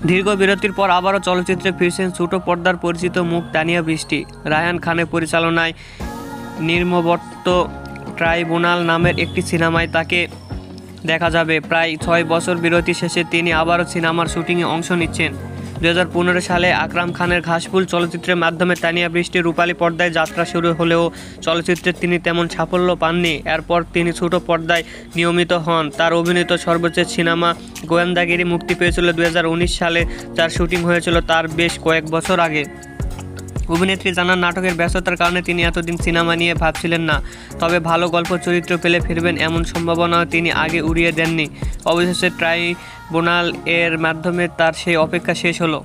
দীর্ঘ বিরতির পর আবারও চলচ্চিত্রে ফিরছেন ছোট পর্দার পরিচিত মুখ তানিয়া বৃষ্টি। রায়হান খানের পরিচালনায় নির্মবর্ত ট্রাইব্যুনাল নামের একটি সিনেমায় তাকে দেখা যাবে। প্রায় 6 বছর বিরতি শেষে তিনি আবারও সিনেমার শুটিংয়ে অংশ নিচ্ছেন। 2015 সালে আকরাম খানের ঘাসফুল চলচ্চিত্রের মাধ্যমে তানিয়া বৃষ্টির রূপালী পর্দায় যাত্রা শুরু হলেও চলচ্চিত্রে তিনি তেমন সাফল্য পাননি। এরপর তিনি ছোট পর্দায় নিয়মিত হন। তার অভিনীত সর্বোচ্চ সিনেমা গোয়েন্দাগিরি মুক্তি পেয়েছিল 2019 সালে, যার শুটিং হয়েছিল তার বেশ কয়েক বছর আগে। অভিনেত্রী জানান, নাটকের ব্যস্ততার কারণে তিনি এতদিন সিনেমা নিয়ে ভাবছিলেন না। তবে ভালো গল্প চরিত্র পেলে ফিরবেন এমন সম্ভাবনাও তিনি আগে উড়িয়ে দেননি। অবশেষে ট্রাইব্যুনাল এর মাধ্যমে তার সেই অপেক্ষা শেষ হলো।